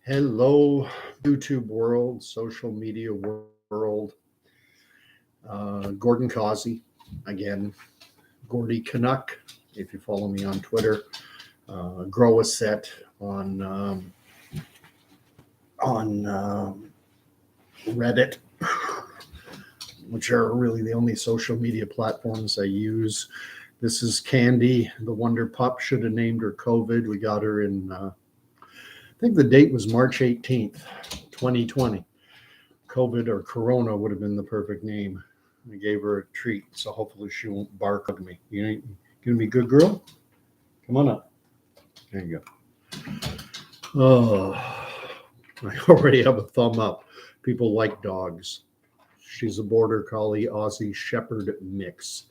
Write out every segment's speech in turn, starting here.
Hello, YouTube world, social media world. Gordon Causey, again, Gordy Canuck, if you follow me on Twitter. Grow a set on Reddit, which are really the only social media platforms I use. This is Candy, the Wonder Pup. Should have named her COVID. We got her in, I think the date was March 18th, 2020. COVID or Corona would have been the perfect name. I gave her a treat, so hopefully she won't bark at me. You gonna be a good girl? Come on up. There you go. Oh, I already have a thumb up. People like dogs. She's a border collie Aussie Shepherd mix.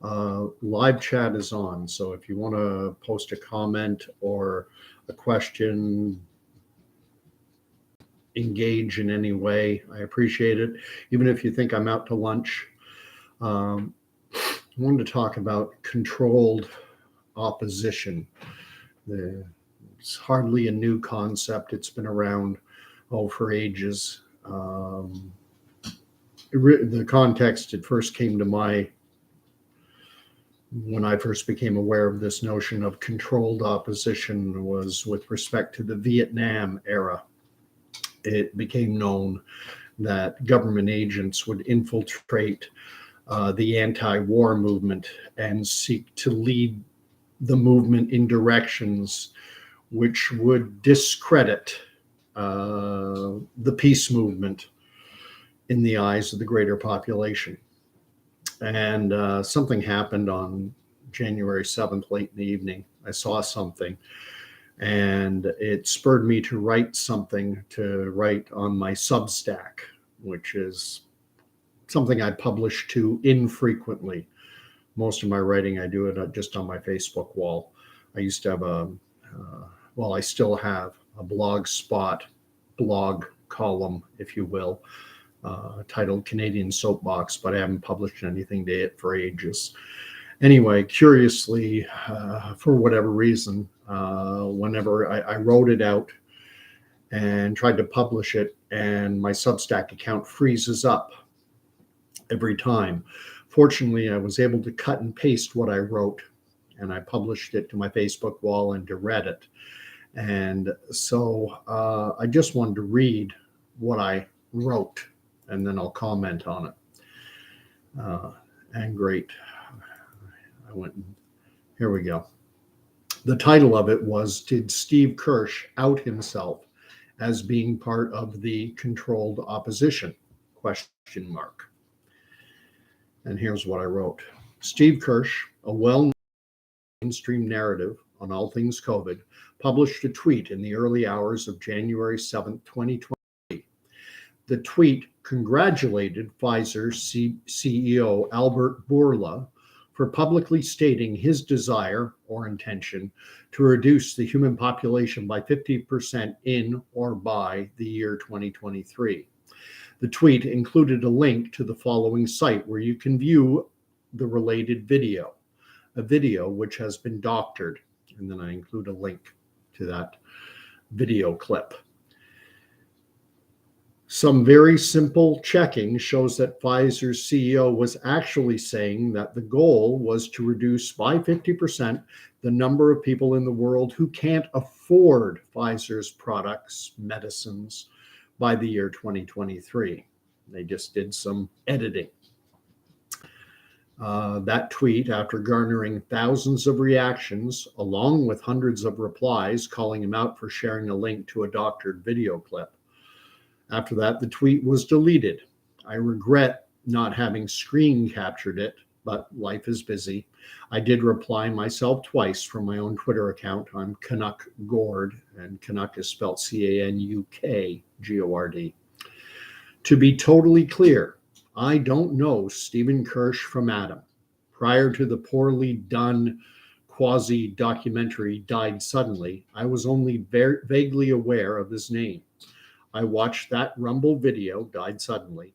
Live chat is on, so if you want to post a comment or a question, engage in any way, I appreciate it. Even if you think I'm out to lunch. I wanted to talk about controlled opposition. It's hardly a new concept. It's been around for ages. The context it first came to when I first became aware of this notion of controlled opposition was with respect to the Vietnam era. It became known that government agents would infiltrate the anti-war movement and seek to lead the movement in directions which would discredit the peace movement in the eyes of the greater population. And something happened on January 7th, late in the evening. I saw something, and it spurred me to write something to write on my Substack, which is something I publish to infrequently. Most of my writing, I do it just on my Facebook wall. I used to have I still have a Blogspot blog column, if you will, titled Canadian Soapbox, but I haven't published anything to it for ages. Anyway, curiously, for whatever reason, whenever I wrote it out and tried to publish it, and my Substack account freezes up every time. Fortunately, I was able to cut and paste what I wrote, and I published it to my Facebook wall and to Reddit. And so I just wanted to read what I wrote, and then I'll comment on it. And great. Here we go. The title of it was, Did Steve Kirsch Out Himself as Being Part of the Controlled Opposition? ? And here's what I wrote. Steve Kirsch, a well-known mainstream narrative on all things COVID, published a tweet in the early hours of January 7th, 2020. The tweet congratulated Pfizer CEO Albert Bourla for publicly stating his desire or intention to reduce the human population by 50% in or by the year 2023. The tweet included a link to the following site where you can view the related video, a video which has been doctored, and then I include a link to that video clip. Some very simple checking shows that Pfizer's CEO was actually saying that the goal was to reduce by 50% the number of people in the world who can't afford Pfizer's products, medicines, by the year 2023. They just did some editing. That tweet, after garnering thousands of reactions, along with hundreds of replies calling him out for sharing a link to a doctored video clip. After that, the tweet was deleted. I regret not having screen captured it, but life is busy. I did reply myself twice from my own Twitter account. I'm Canuck Gord, and Canuck is spelled CANUK-GORD. To be totally clear, I don't know Stephen Kirsch from Adam. Prior to the poorly done quasi-documentary Died Suddenly, I was only vaguely aware of his name. I watched that Rumble video, Died Suddenly,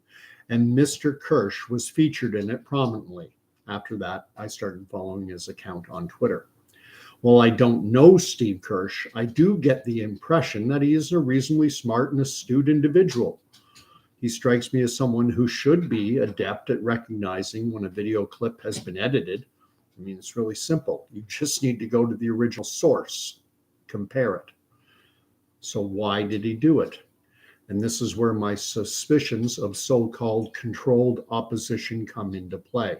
and Mr. Kirsch was featured in it prominently. After that, I started following his account on Twitter. While I don't know Steve Kirsch, I do get the impression that he is a reasonably smart and astute individual. He strikes me as someone who should be adept at recognizing when a video clip has been edited. I mean, it's really simple. You just need to go to the original source, compare it. So why did he do it? And this is where my suspicions of so-called controlled opposition come into play.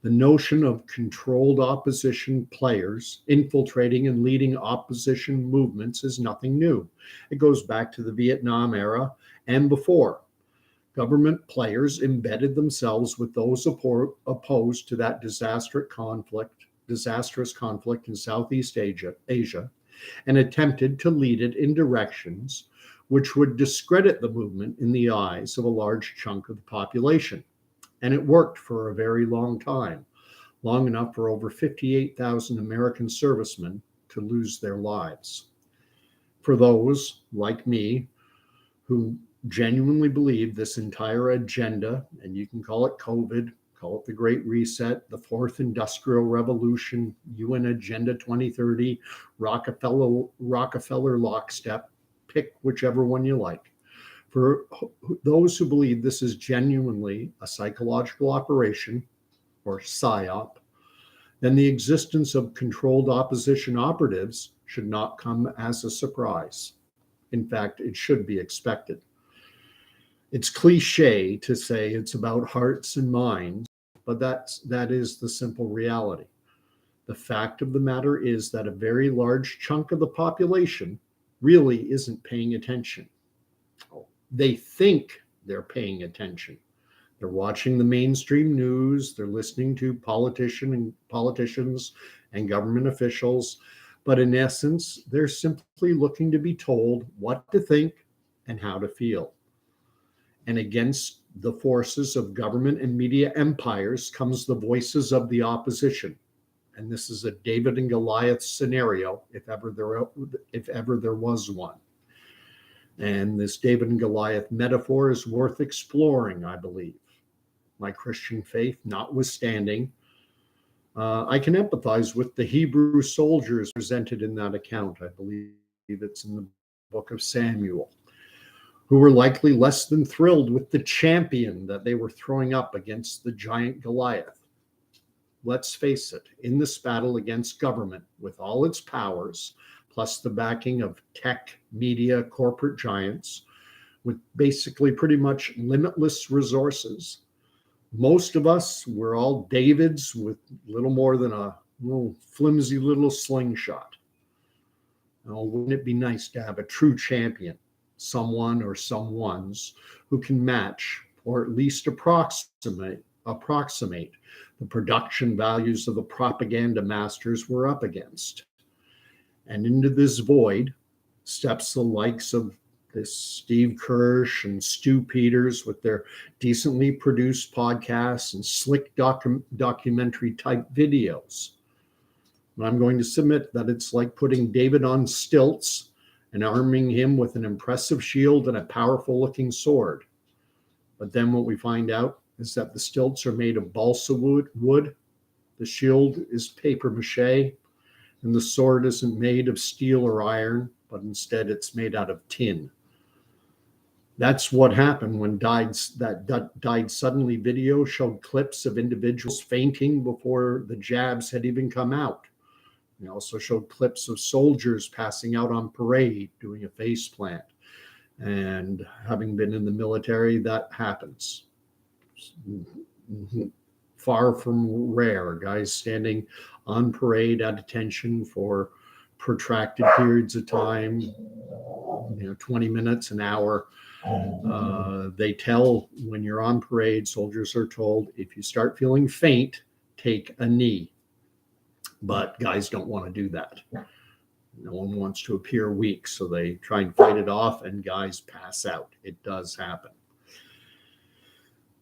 The notion of controlled opposition players infiltrating and leading opposition movements is nothing new. It goes back to the Vietnam era and before. Government players embedded themselves with those opposed to that disastrous conflict in Southeast Asia, and attempted to lead it in directions which would discredit the movement in the eyes of a large chunk of the population. And it worked for a very long time, long enough for over 58,000 American servicemen to lose their lives. For those, like me, who genuinely believe this entire agenda, and you can call it COVID, call it the Great Reset, the Fourth Industrial Revolution, UN Agenda 2030, Rockefeller lockstep, pick whichever one you like. For those who believe this is genuinely a psychological operation or PSYOP, then the existence of controlled opposition operatives should not come as a surprise. In fact, it should be expected. It's cliche to say it's about hearts and minds, but that is the simple reality. The fact of the matter is that a very large chunk of the population really isn't paying attention. They think they're paying attention. They're watching the mainstream news, they're listening to politicians and government officials, but in essence, they're simply looking to be told what to think and how to feel. And against the forces of government and media empires comes the voices of the opposition. And this is a David and Goliath scenario, if ever there was one. And this David and Goliath metaphor is worth exploring, I believe. My Christian faith notwithstanding, I can empathize with the Hebrew soldiers presented in that account. I believe it's in the book of Samuel, who were likely less than thrilled with the champion that they were throwing up against the giant Goliath. Let's face it, in this battle against government, with all its powers, plus the backing of tech, media, corporate giants, with basically pretty much limitless resources, most of us were all Davids with little more than a little flimsy little slingshot. Now, wouldn't it be nice to have a true champion, someone or someones who can match or at least approximate the production values of the propaganda masters we're up against? And into this void steps the likes of this Steve Kirsch and Stu Peters with their decently produced podcasts and slick documentary type videos. And I'm going to submit that it's like putting David on stilts and arming him with an impressive shield and a powerful looking sword. But then what we find out is that the stilts are made of balsa wood, the shield is paper mache, and the sword isn't made of steel or iron, but instead it's made out of tin. That's what happened when Died Suddenly video showed clips of individuals fainting before the jabs had even come out. It also showed clips of soldiers passing out on parade doing a face plant. And having been in the military, that happens. Far from rare, guys standing on parade at attention for protracted periods of time, 20 minutes, an hour. They tell when you're on parade, soldiers are told, if you start feeling faint, take a knee. But guys don't want to do that. No one wants to appear weak, so they try and fight it off, and guys pass out. It does happen.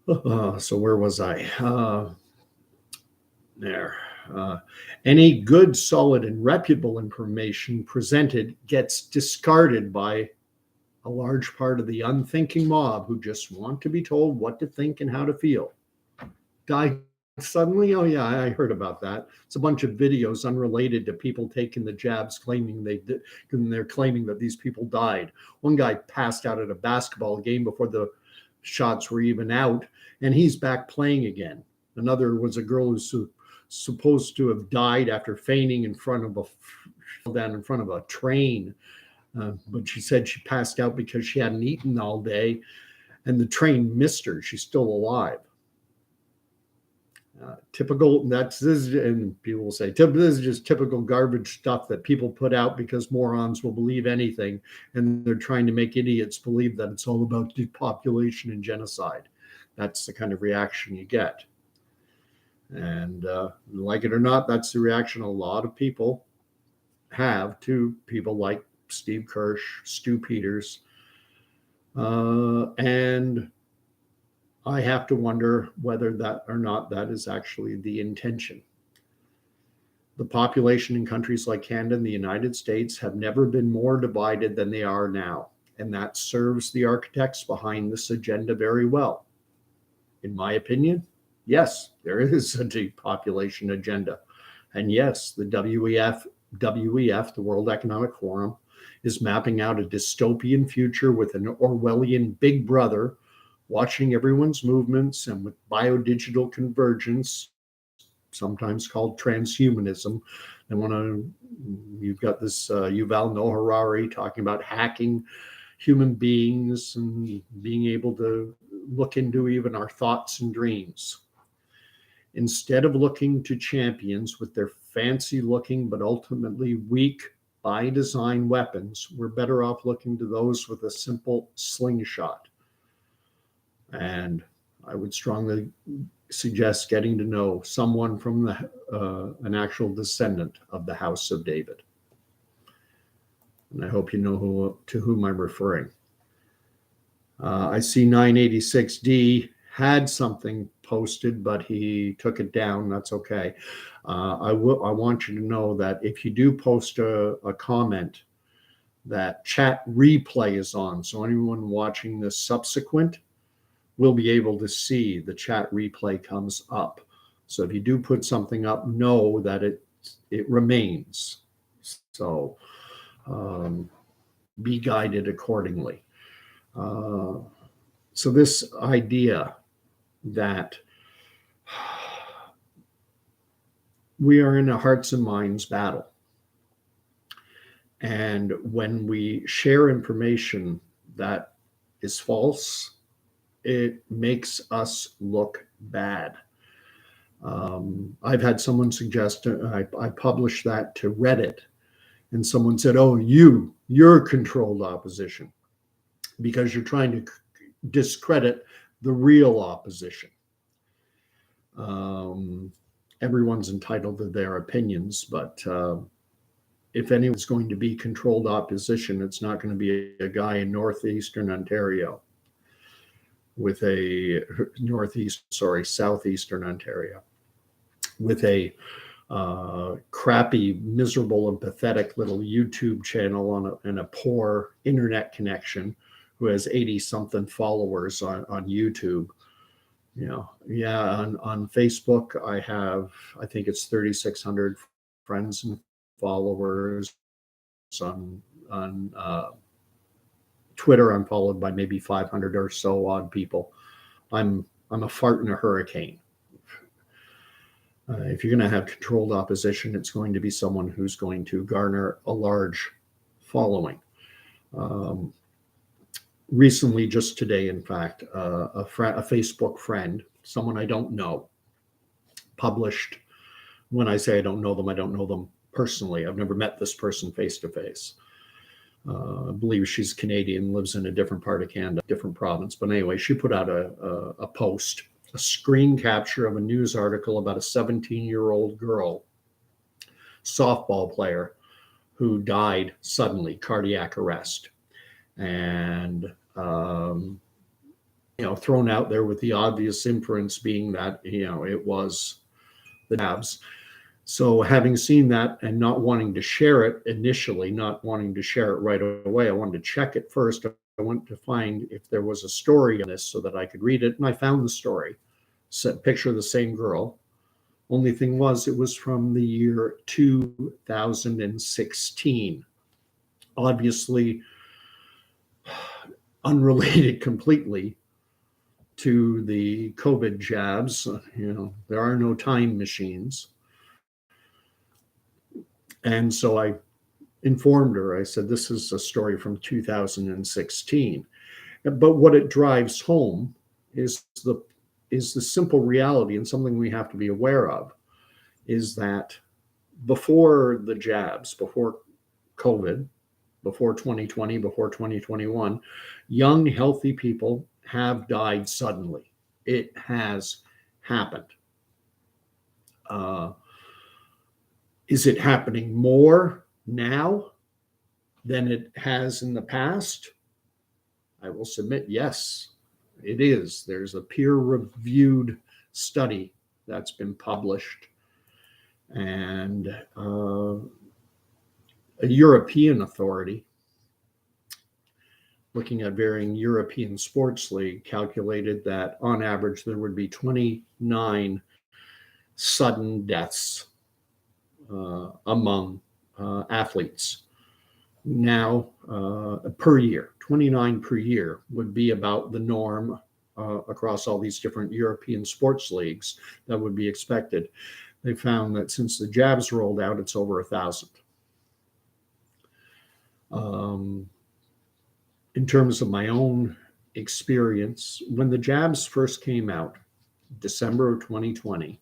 So where was I? There. Any good, solid, and reputable information presented gets discarded by a large part of the unthinking mob who just want to be told what to think and how to feel. Suddenly, oh yeah, I heard about that. It's a bunch of videos unrelated to people taking the jabs, claiming they did, and they're claiming that these people died. One guy passed out at a basketball game before the shots were even out, and he's back playing again. Another was a girl who's supposed to have died after fainting in front of a fell down in front of a train, but she said she passed out because she hadn't eaten all day, and the train missed her. She's still alive. Typical, that's this, and people will say, this is just typical garbage stuff that people put out because morons will believe anything, and they're trying to make idiots believe that it's all about depopulation and genocide. That's the kind of reaction you get. And like it or not, that's the reaction a lot of people have to people like Steve Kirsch, Stu Peters, and I have to wonder whether that or not that is actually the intention. The population in countries like Canada and the United States have never been more divided than they are now, and that serves the architects behind this agenda very well. In my opinion, yes, there is a depopulation agenda. And yes, the WEF, the World Economic Forum, is mapping out a dystopian future with an Orwellian big brother watching everyone's movements, and with biodigital convergence, sometimes called transhumanism. You've got this Yuval Noah Harari talking about hacking human beings and being able to look into even our thoughts and dreams. Instead of looking to champions with their fancy looking but ultimately weak by design weapons, we're better off looking to those with a simple slingshot. And I would strongly suggest getting to know someone from an actual descendant of the House of David. And I hope you know to whom I'm referring. I see 986D had something posted, but he took it down. That's okay. I want you to know that if you do post a comment, that chat replay is on. So anyone watching this subsequent will be able to see the chat replay comes up. So if you do put something up, know that it remains. So be guided accordingly. So this idea that we are in a hearts and minds battle. And when we share information that is false, it makes us look bad. I've had someone suggest, I published that to Reddit, and someone said, oh, you're controlled opposition because you're trying to discredit the real opposition. Everyone's entitled to their opinions, but if anyone's going to be controlled opposition, it's not going to be a guy in southeastern Ontario with a crappy, miserable, and pathetic little YouTube channel and a poor internet connection, who has 80-something followers on YouTube. On Facebook, I think it's 3,600 friends and followers. On Twitter, I'm followed by maybe 500 or so odd people. I'm a fart in a hurricane. If you're going to have controlled opposition, it's going to be someone who's going to garner a large following. Recently, just today, in fact, a Facebook friend, someone I don't know, published. When I say I don't know them personally. I've never met this person face to face. I believe she's Canadian, lives in a different part of Canada, different province. But anyway, she put out a post, a screen capture of a news article about a 17-year-old girl, softball player, who died suddenly, cardiac arrest. And, thrown out there with the obvious inference being that, it was the jabs. So having seen that and not wanting to share it initially, not wanting to share it right away, I wanted to check it first. I wanted to find if there was a story in this so that I could read it. And I found the story. Picture the same girl, Only thing was, it was from the year 2016. Obviously, unrelated completely to the COVID jabs. There are no time machines. And so I informed her. I said, this is a story from 2016. But what it drives home is the simple reality, and something we have to be aware of, is that before the jabs, before COVID, before 2020, before 2021, young, healthy people have died suddenly. It has happened. Is it happening more now than it has in the past? I will submit, yes, it is. There's a peer-reviewed study that's been published, and a European authority looking at varying European sports league calculated that on average there would be 29 sudden deaths among athletes. Now, per year, 29 per year would be about the norm across all these different European sports leagues that would be expected. They found that since the jabs rolled out, it's over 1,000. In terms of my own experience, when the jabs first came out, December of 2020,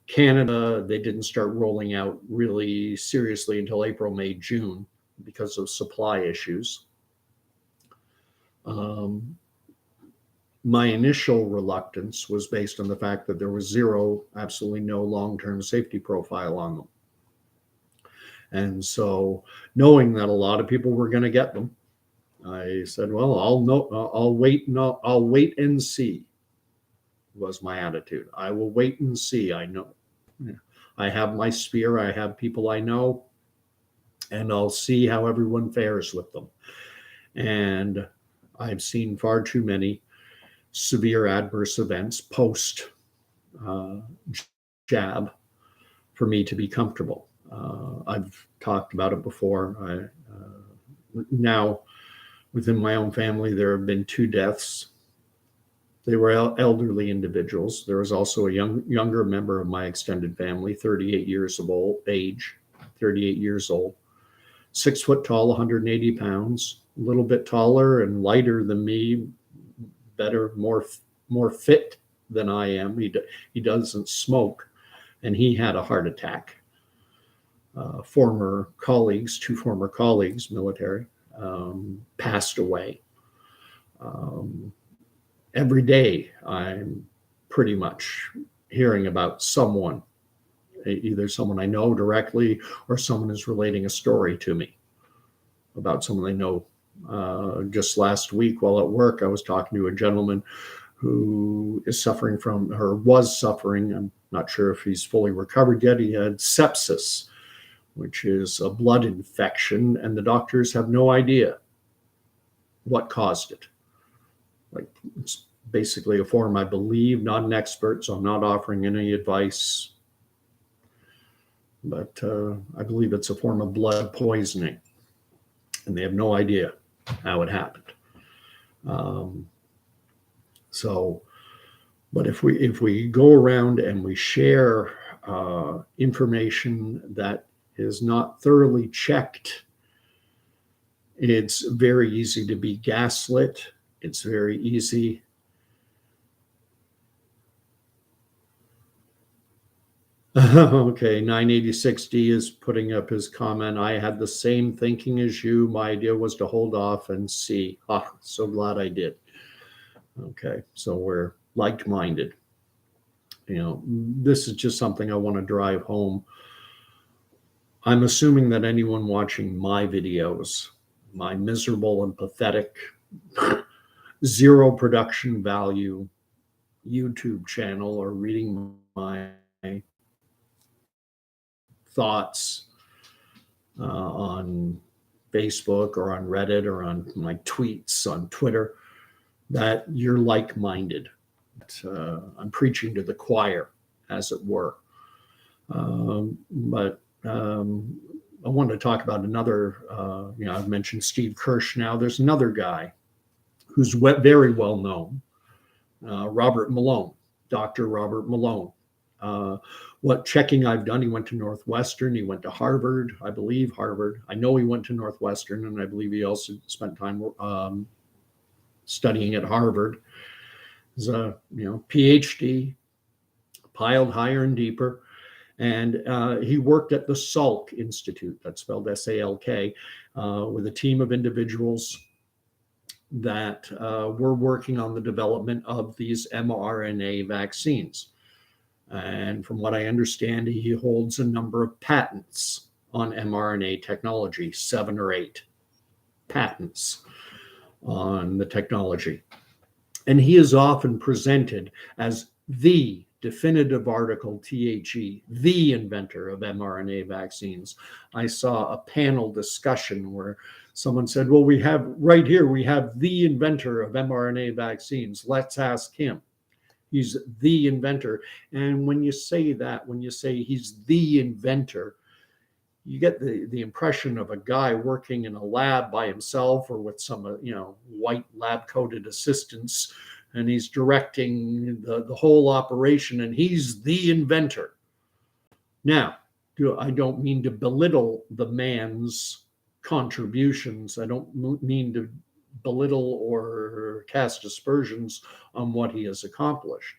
Canada, they didn't start rolling out really seriously until April, May, June because of supply issues. My initial reluctance was based on the fact that there was absolutely no long-term safety profile on them. And so, knowing that a lot of people were going to get them, I said, well, I'll wait and see, was my attitude. I will wait and see. I know I have my sphere, I have people I know, and I'll see how everyone fares with them. And I've seen far too many severe adverse events post jab for me to be comfortable. I've talked about it before. Now, within my own family, there have been 2 deaths. They were elderly individuals. There was also a younger member of my extended family, 38 years old, 6 foot tall, 180 pounds, a little bit taller and lighter than me, better, more fit than I am. He doesn't smoke, and he had a heart attack. 2 former colleagues, military, passed away. Every day I'm pretty much hearing about someone, either someone I know directly or someone is relating a story to me about someone I know. Just last week while at work, I was talking to a gentleman who was suffering, I'm not sure if he's fully recovered yet. He had sepsis, which is a blood infection, and the doctors have no idea what caused it. Like, it's basically a form, I believe, not an expert, so I'm not offering any advice, but I believe it's a form of blood poisoning, and they have no idea how it happened. But if we go around and we share information that is not thoroughly checked, it's very easy to be gaslit. It's very easy okay, 98060 is putting up his comment. I had the same thinking as you. My idea was to hold off and see. So glad I did. Okay, so we're like-minded. This is just something I want to drive home. I'm assuming that anyone watching my videos, my miserable and pathetic, zero production value YouTube channel, or reading my thoughts on Facebook or on Reddit or on my tweets on Twitter, that you're like-minded. I'm preaching to the choir, as it were. But I want to talk about another, I've mentioned Steve Kirsch now. There's another guy who's very well known, Robert Malone, Dr. Robert Malone. What checking I've done, he went to Northwestern, he went to Harvard, I believe Harvard. I know he went to Northwestern, and I believe he also spent time studying at Harvard. He's a PhD, piled higher and deeper. And he worked at the Salk Institute, that's spelled S-A-L-K, with a team of individuals that were working on the development of these mRNA vaccines. And from what I understand, he holds a number of patents on mRNA technology, 7 or 8 patents on the technology. And he is often presented as the definitive article, THE, the inventor of mRNA vaccines. I saw a panel discussion where someone said, well, we have the inventor of mRNA vaccines. Let's ask him. He's the inventor. And when you say that, when you say he's the inventor, you get the impression of a guy working in a lab by himself or with some, white lab-coated assistants, and he's directing the whole operation, and he's the inventor. Now, I don't mean to belittle the man's contributions. I don't mean to belittle or cast aspersions on what he has accomplished.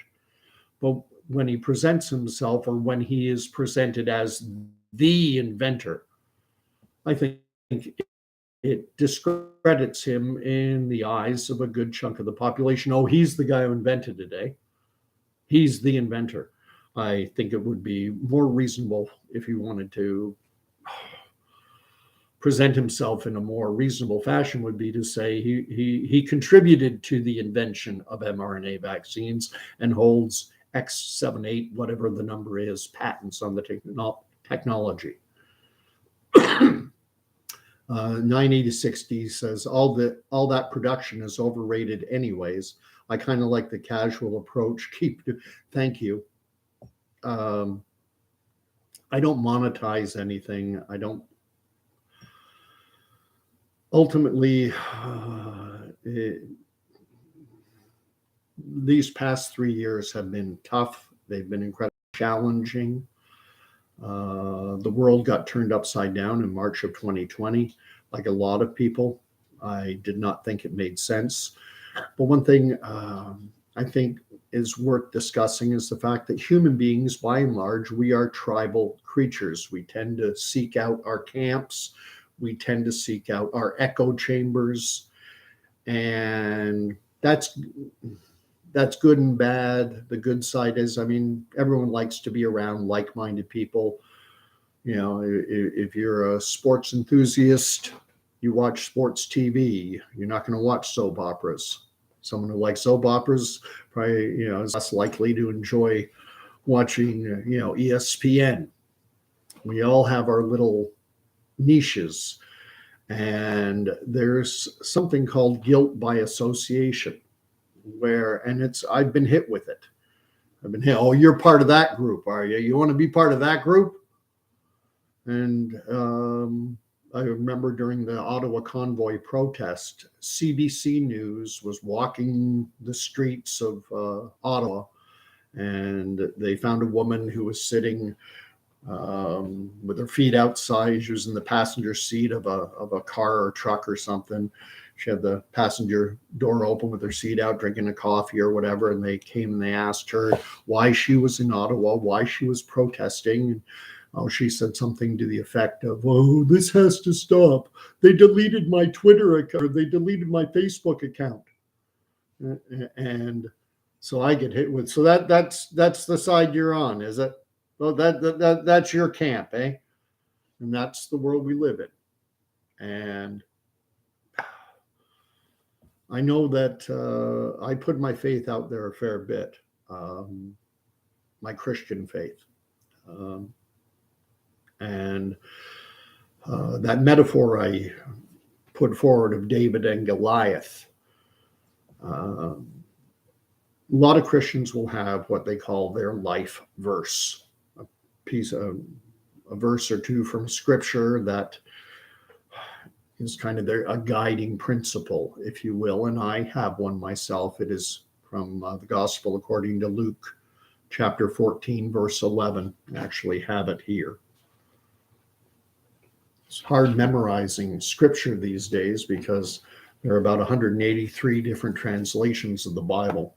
But when he presents himself, or when he is presented as the inventor, I think it discredits him in the eyes of a good chunk of the population. Oh, he's the guy who invented it, eh? He's the inventor. I think it would be more reasonable if he wanted to present himself in a more reasonable fashion, would be to say he contributed to the invention of mRNA vaccines and holds X78, whatever the number is, patents on the technology. 98060 says all that production is overrated anyways. I kind of like the casual approach. Thank you. I don't monetize anything. I don't. Ultimately, these past 3 years have been tough. They've been incredibly challenging. The world got turned upside down in March of 2020. Like a lot of people, I did not think it made sense. But one thing I think is worth discussing is the fact that human beings, by and large, we are tribal creatures. We tend to seek out our camps. We tend to seek out our echo chambers. And that's good and bad. The good side is, everyone likes to be around like-minded people. If you're a sports enthusiast, you watch sports TV. You're not going to watch soap operas. Someone who likes soap operas probably, is less likely to enjoy watching, ESPN. We all have our little niches, and there's something called guilt by association, I've been hit with it. Oh, you're part of that group, are you? You want to be part of that group? And I remember during the Ottawa convoy protest, CBC News was walking the streets of Ottawa, and they found a woman who was sitting with her feet outside. She was in the passenger seat of a car or truck or something. She had the passenger door open with her seat out, drinking a coffee or whatever. And they came and they asked her why she was in Ottawa, why she was protesting. And she said something to the effect of, "Oh, this has to stop. They deleted my Twitter account. Or they deleted my Facebook account." And so I get hit with. So that's the side you're on, is it? Well, that's your camp, eh? And that's the world we live in. And I know that I put my faith out there a fair bit, my Christian faith. And that metaphor I put forward of David and Goliath, a lot of Christians will have what they call their life verse, a piece of a verse or two from Scripture that is kind of a guiding principle, if you will. And I have one myself. It is from the Gospel according to Luke, chapter 14, verse 11. I actually have it here. It's hard memorizing Scripture these days because there are about 183 different translations of the Bible.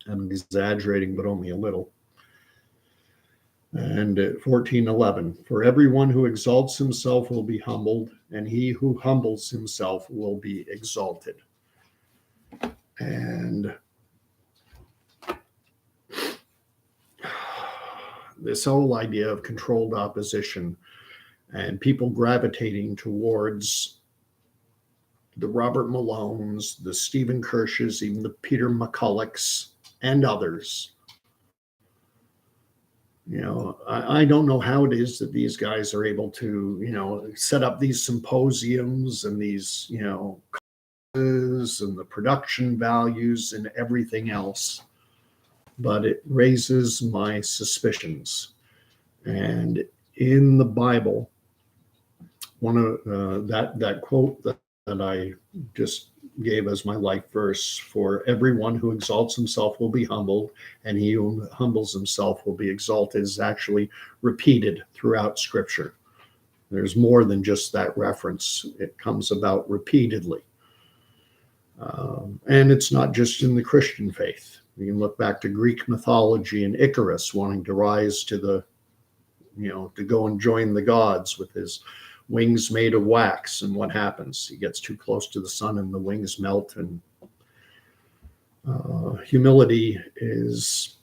I'm exaggerating, but only a little. And 14:11, for everyone who exalts himself will be humbled, and he who humbles himself will be exalted. And this whole idea of controlled opposition and people gravitating towards the Robert Malones, the Stephen Kirsches, even the Peter McCullochs, and others. You know, I don't know how it is that these guys are able to, you know, set up these symposiums and these, you know, causes and the production values and everything else. But it raises my suspicions. And in the Bible, one of that quote that I just gave as my life verse, for everyone who exalts himself will be humbled, and he who humbles himself will be exalted, is actually repeated throughout Scripture. There's more than just that reference. It comes about repeatedly. And it's not just in the Christian faith. You can look back to Greek mythology and Icarus wanting to rise to the, you know, to go and join the gods with his wings made of wax, and what happens? He gets too close to the sun and the wings melt. And humility is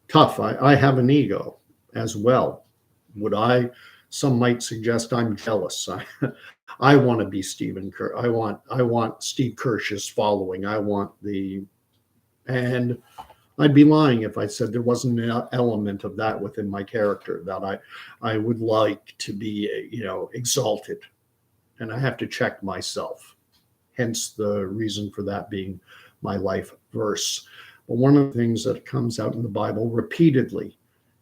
tough. I have an ego as well. Some might suggest I'm jealous. I want to be Stephen Kirsch. I want Steve Kirsch's following. And I'd be lying if I said there wasn't an element of that within my character, that I would like to be, you know, exalted. And I have to check myself. Hence the reason for that being my life verse. But one of the things that comes out in the Bible repeatedly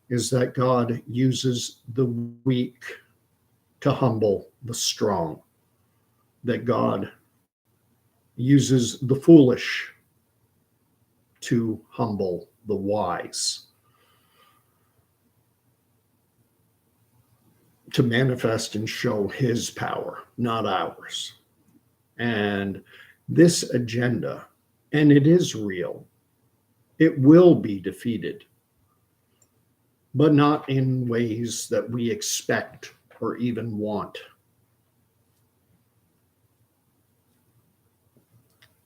is that God uses the weak to humble the strong. That God uses the foolish to humble the wise, to manifest and show his power, not ours. And this agenda, and it is real, it will be defeated, but not in ways that we expect or even want.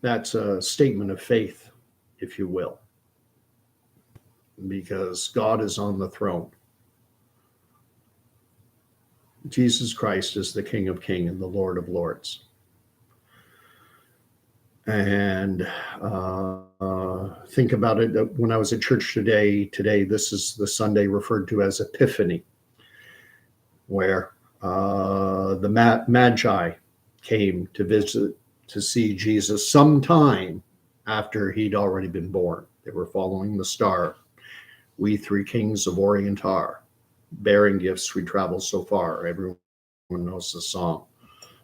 That's a statement of faith, if you will, because God is on the throne. Jesus Christ is the King of Kings and the Lord of Lords. And think about it. When I was at church today, this is the Sunday referred to as Epiphany, where the Magi came to visit, to see Jesus sometime after he'd already been born. They were following the star. We three kings of Orient are, bearing gifts we travel so far. Everyone knows the song,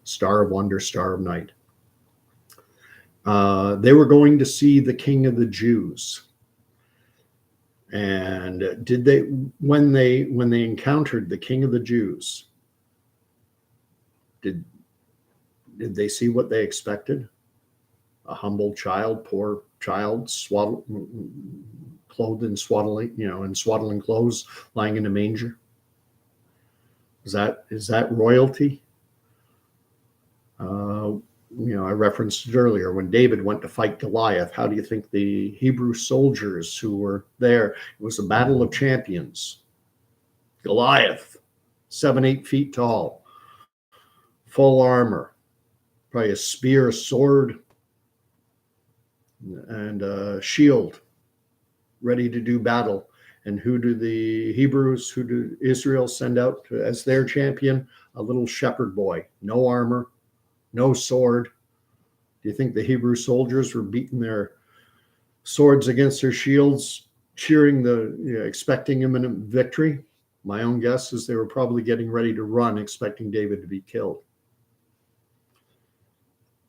Star of Wonder, Star of Night. They were going to see the King of the Jews. And when they encountered the King of the Jews, did they see what they expected? A humble child, poor child, clothed in swaddling clothes, lying in a manger. Is that royalty? I referenced it earlier when David went to fight Goliath. How do you think the Hebrew soldiers who were there? It was a battle of champions. Goliath, 7-8 feet tall, full armor, probably a spear, a sword, and a shield, ready to do battle. And who do Israel send out as their champion? A little shepherd boy, no armor, no sword. Do you think the Hebrew soldiers were beating their swords against their shields, cheering expecting imminent victory? My own guess is they were probably getting ready to run, expecting David to be killed.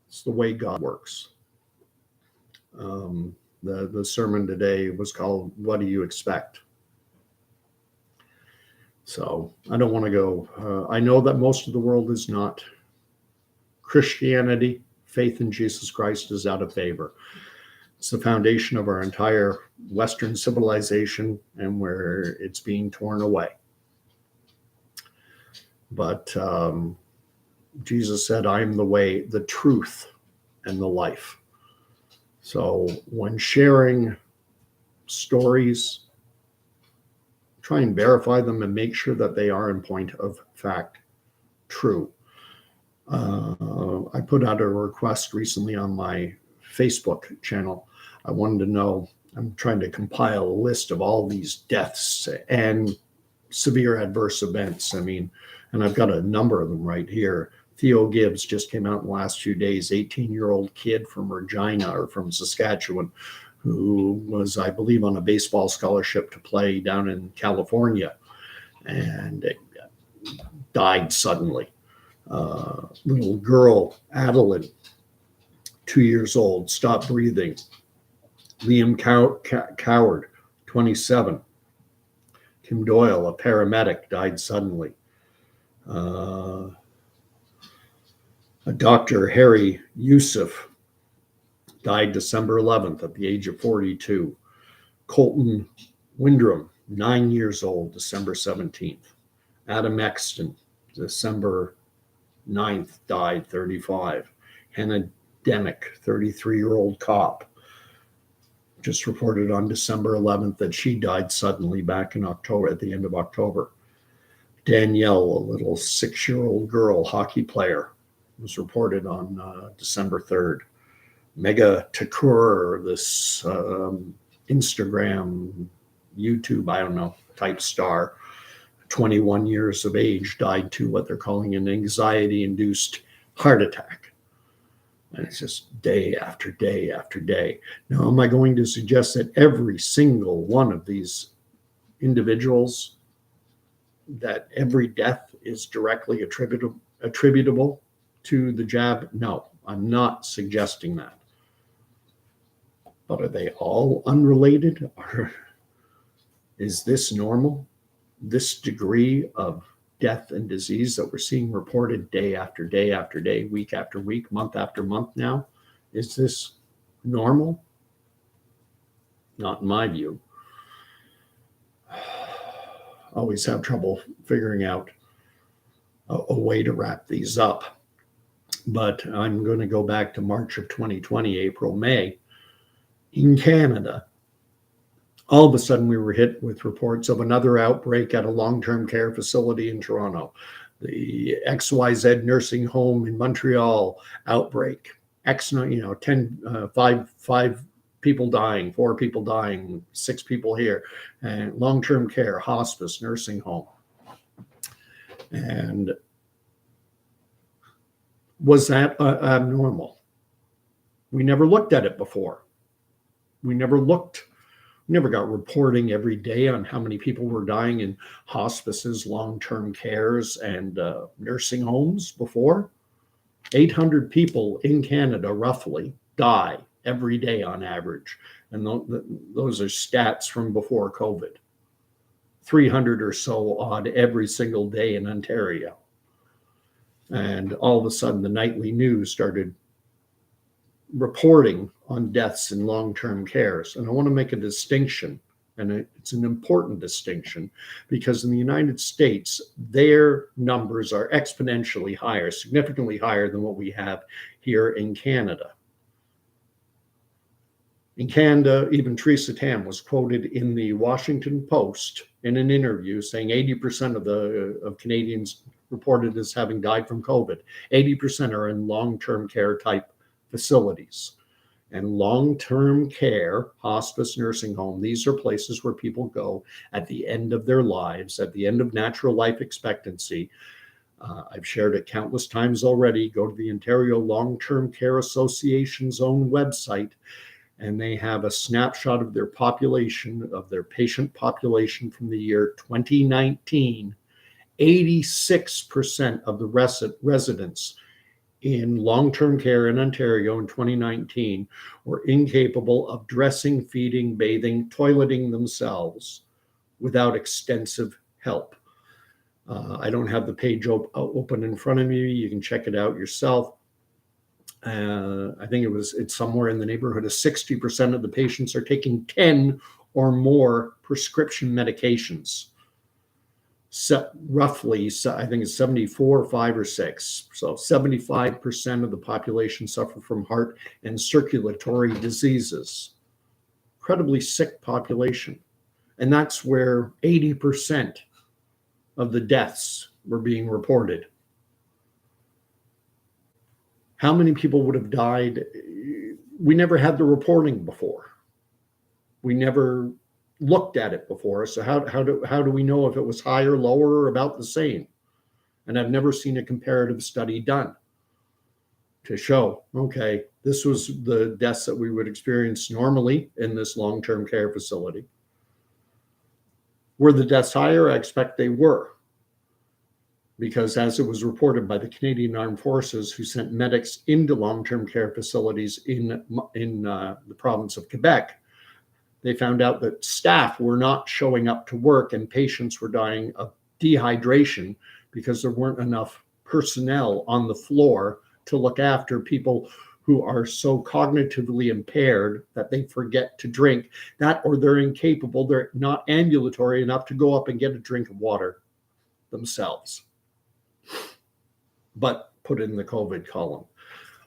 It's the way God works. The sermon today was called, "What Do You Expect?" So I don't want to go. I know that most of the world is not. Christianity, faith in Jesus Christ, is out of favor. It's the foundation of our entire Western civilization, and where it's being torn away. But Jesus said, "I am the way, the truth, and the life." So when sharing stories, try and verify them and make sure that they are in point of fact true. I put out a request recently on my Facebook channel. I wanted to know, I'm trying to compile a list of all these deaths and severe adverse events. I mean, and I've got a number of them right here. Theo Gibbs just came out in the last few days, 18-year-old kid from Regina or from Saskatchewan, who was, I believe, on a baseball scholarship to play down in California, and died suddenly. Little girl, Adeline, 2 years old, stopped breathing. Liam Coward, 27. Kim Doyle, a paramedic, died suddenly. Dr. Harry Yusuf died December 11th at the age of 42. Colton Windrum, 9 years old, December 17th. Adam Exton, December 9th, died, 35. Hannah Demick, 33-year-old cop, just reported on December 11th that she died suddenly back in October, at the end of October. Danielle, a little 6-year-old girl, hockey player, was reported on December 3rd. Mega Takur, this Instagram, YouTube, I don't know, type star, 21 years of age, died to what they're calling an anxiety-induced heart attack. And it's just day after day after day. Now, am I going to suggest that every single one of these individuals, that every death is directly attributable to the jab? No, I'm not suggesting that. But are they all unrelated? Or is this normal? This degree of death and disease that we're seeing reported day after day after day, week after week, month after month now, is this normal? Not in my view. Always have trouble figuring out a way to wrap these up. But I'm going to go back to March of 2020, April, May. In Canada, all of a sudden we were hit with reports of another outbreak at a long-term care facility in Toronto. The XYZ nursing home in Montreal outbreak. Five people dying, 4 people dying, 6 people here, and long-term care, hospice, nursing home. And was that abnormal? We never looked at it before. We never got reporting every day on how many people were dying in hospices, long-term cares, and nursing homes before. 800 people in Canada, roughly, die every day on average. And those are stats from before COVID. 300 or so odd every single day in Ontario. And all of a sudden, the nightly news started reporting on deaths in long-term cares. And I want to make a distinction, and it's an important distinction, because in the United States, their numbers are exponentially higher, significantly higher than what we have here in Canada. In Canada, even Theresa Tam was quoted in the Washington Post in an interview saying 80% of Canadians reported as having died from COVID. 80% are in long-term care type facilities. And long-term care, hospice, nursing home, these are places where people go at the end of their lives, at the end of natural life expectancy. I've shared it countless times already. Go to the Ontario Long-Term Care Association's own website, and they have a snapshot of their population, of their patient population from the year 2019. 86% of the residents in long-term care in Ontario in 2019 were incapable of dressing, feeding, bathing, toileting themselves without extensive help. I don't have the page open in front of me. You can check it out yourself. I think it's somewhere in the neighborhood of 60% of the patients are taking 10 or more prescription medications. Roughly, I think it's 74, 5, or 6. So 75% of the population suffer from heart and circulatory diseases. Incredibly sick population. And that's where 80% of the deaths were being reported. How many people would have died? We never had the reporting before. We never looked at it before. So how do we know if it was higher, lower, or about the same? And I've never seen a comparative study done to show, okay, this was the deaths that we would experience normally in this long-term care facility. Were the deaths higher? I expect they were. Because as it was reported by the Canadian Armed Forces, who sent medics into long-term care facilities in the province of Quebec, they found out that staff were not showing up to work and patients were dying of dehydration because there weren't enough personnel on the floor to look after people who are so cognitively impaired that they forget to drink, that or they're incapable, they're not ambulatory enough to go up and get a drink of water themselves, but put in the COVID column.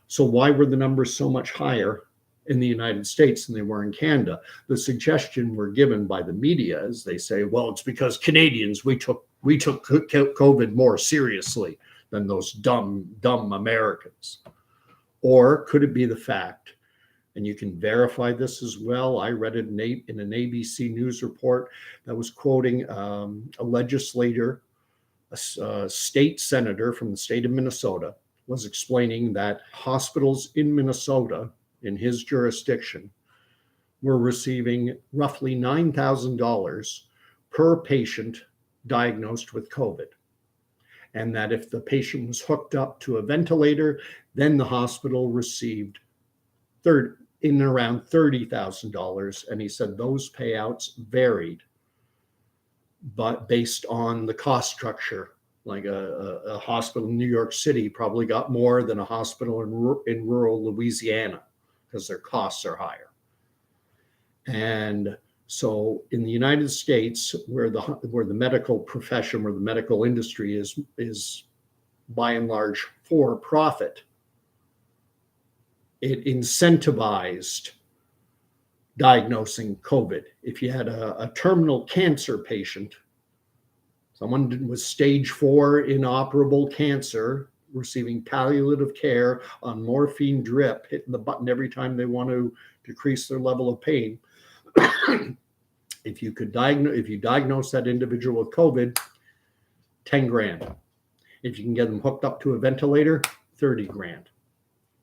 So why were the numbers so much higher in the United States than they were in Canada? The suggestion were given by the media is they say, well, it's because Canadians, we took COVID more seriously than those dumb Americans. Or could it be the fact, and you can verify this as well, I read it in an ABC News report that was quoting a legislator, a state senator from the state of Minnesota, was explaining that hospitals in Minnesota, in his jurisdiction, were receiving roughly $9,000 per patient diagnosed with COVID. And that if the patient was hooked up to a ventilator, then the hospital received in around $30,000. And he said those payouts varied, but based on the cost structure. Like a hospital in New York City probably got more than a hospital in rural Louisiana because their costs are higher. And so in the United States, where the medical profession, where the medical industry is by and large for profit, it incentivized diagnosing COVID. If you had a terminal cancer patient, someone with stage 4 inoperable cancer, receiving palliative care on morphine drip, hitting the button every time they want to decrease their level of pain. If you diagnose that individual with COVID, 10 grand. If you can get them hooked up to a ventilator, 30 grand.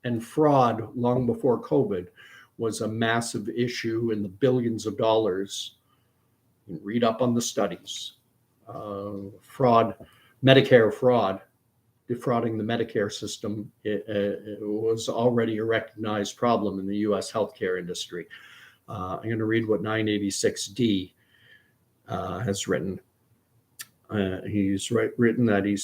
And fraud long before COVID was a massive issue in the billions of dollars. You can read up on the studies. Fraud, Medicare fraud, defrauding the Medicare system, it was already a recognized problem in the US healthcare industry. I'm going to read what 986D has written. He's written that he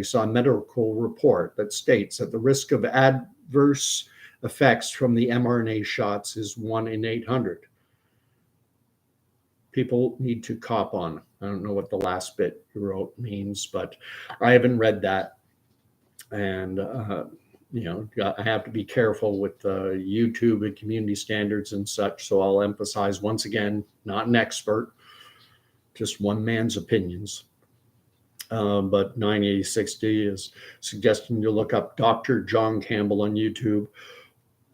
saw a medical report that states that the risk of adverse effects from the mRNA shots is 1 in 800. People need to cop on. I don't know what the last bit he wrote means, but I haven't read that. And, I have to be careful with YouTube and community standards and such. So I'll emphasize once again, not an expert, just one man's opinions. But 986D is suggesting you look up Dr. John Campbell on YouTube.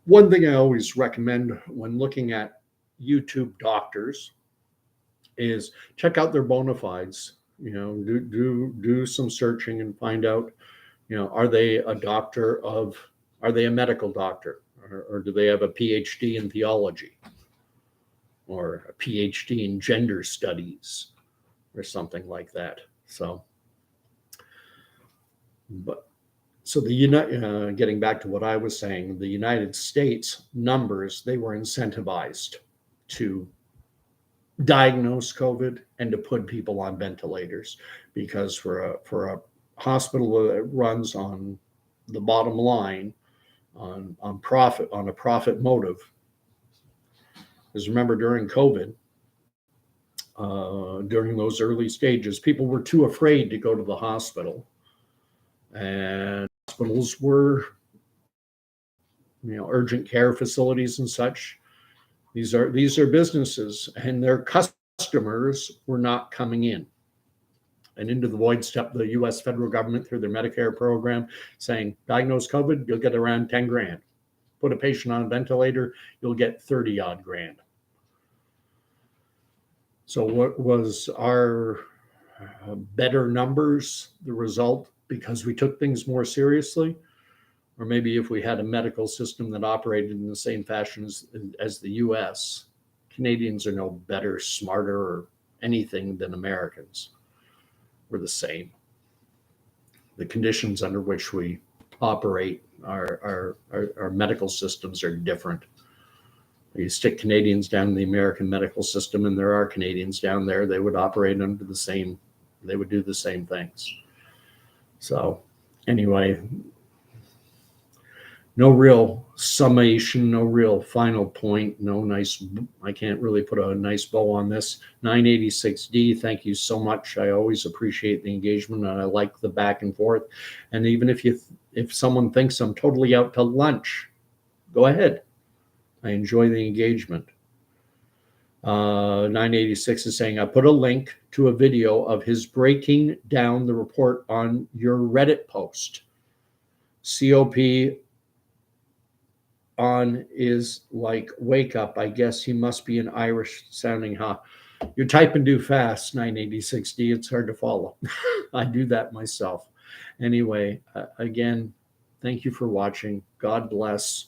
One thing I always recommend when looking at YouTube doctors is check out their bona fides. Do some searching and find out, are they a medical doctor? or do they have a PhD in theology or a PhD in gender studies or something like that? So, but so getting back to what I was saying, the United States numbers, they were incentivized to diagnose COVID and to put people on ventilators, because for a hospital that runs on the bottom line, on profit, on a profit motive, because remember during COVID, during those early stages, people were too afraid to go to the hospital, and hospitals were, urgent care facilities and such. These are businesses, and their customers were not coming in. And into the void stepped the U.S. federal government through their Medicare program, saying, diagnose COVID, you'll get around 10 grand. Put a patient on a ventilator, you'll get 30 odd grand. So what was our better numbers the result because we took things more seriously? Or maybe if we had a medical system that operated in the same fashion as the US, Canadians are no better, smarter, or anything than Americans. We're the same. The conditions under which we operate, our medical systems are different. You stick Canadians down in the American medical system, and there are Canadians down there, they would operate under the same, they would do the same things. So anyway, no real summation, no real final point, no nice, I can't really put a nice bow on this. 986D, thank you so much. I always appreciate the engagement, and I like the back and forth. And even if someone thinks I'm totally out to lunch, go ahead. I enjoy the engagement. 986 is saying, I put a link to a video of his breaking down the report on your Reddit post. COP on is like wake up. I guess he must be an Irish sounding, huh? You're typing too fast, 986D. It's hard to follow. I do that myself. Anyway, again, thank you for watching. God bless.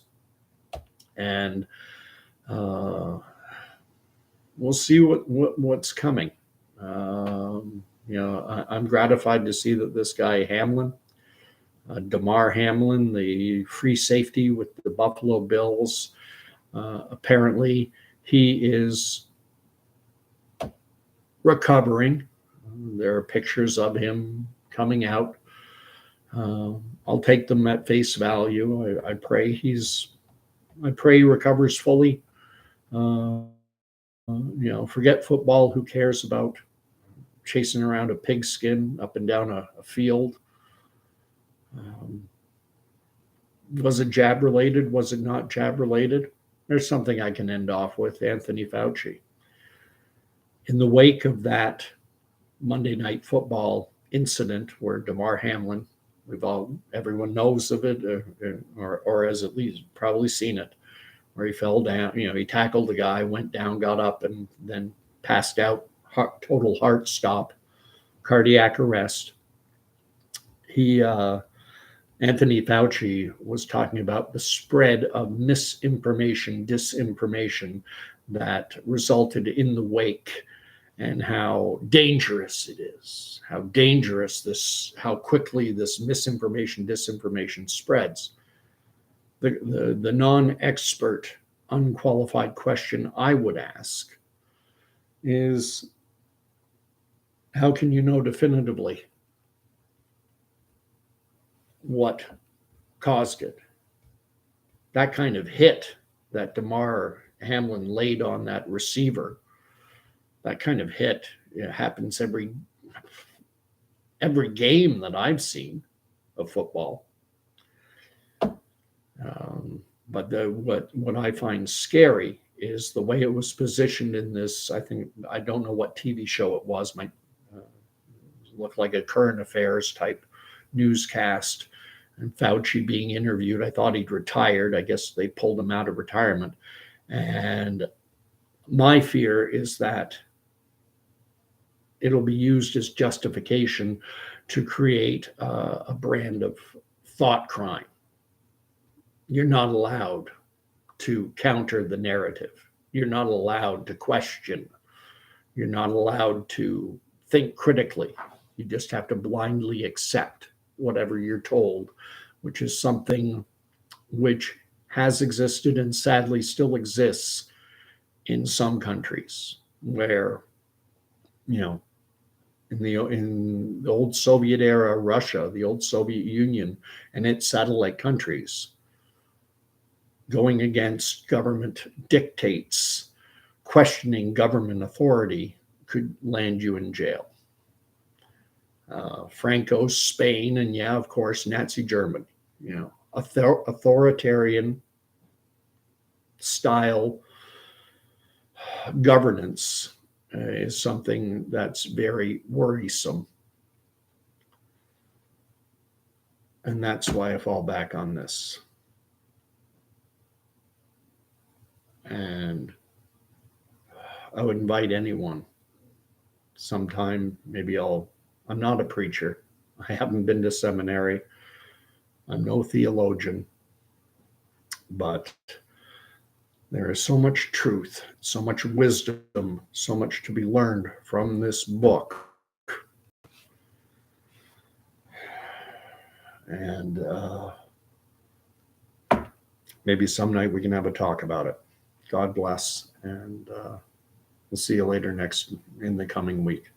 And we'll see what's coming. I'm gratified to see that this guy Hamlin, Damar Hamlin, the free safety with the Buffalo Bills, apparently he is recovering. There are pictures of him coming out. I'll take them at face value. I pray he recovers fully. Forget football. Who cares about chasing around a pigskin up and down a field? Was it jab related? Was it not jab related? There's something I can end off with. Anthony Fauci. In the wake of that Monday Night Football incident where Damar Hamlin, everyone knows of it, or has at least probably seen it, where he fell down. He tackled the guy, went down, got up, and then passed out. Total heart stop, cardiac arrest. Anthony Fauci was talking about the spread of misinformation, disinformation that resulted in the wake, and how dangerous it is, how quickly this misinformation, disinformation spreads. The non-expert, unqualified question I would ask is, how can you know definitively what caused it? That kind of hit that Damar Hamlin laid on that receiver, that kind of hit, happens every game that I've seen of football. But what I find scary is the way it was positioned in this. I don't know what TV show it was. Might look like a current affairs type newscast, and Fauci being interviewed. I thought he'd retired. I guess they pulled him out of retirement. And my fear is that it'll be used as justification to create a brand of thought crime. You're not allowed to counter the narrative. You're not allowed to question. You're not allowed to think critically. You just have to blindly accept whatever you're told, which is something which has existed and sadly still exists in some countries where, you know, in the old Soviet era, Russia, the old Soviet Union, and its satellite countries, going against government dictates, questioning government authority could land you in jail. Franco's Spain, and yeah, of course, Nazi Germany. You know, authoritarian style governance is something that's very worrisome. And that's why I fall back on this. And I would invite anyone sometime, maybe I'm not a preacher. I haven't been to seminary. I'm no theologian. But there is so much truth, so much wisdom, so much to be learned from this book. And maybe some night we can have a talk about it. God bless, and we'll see you later in the coming week.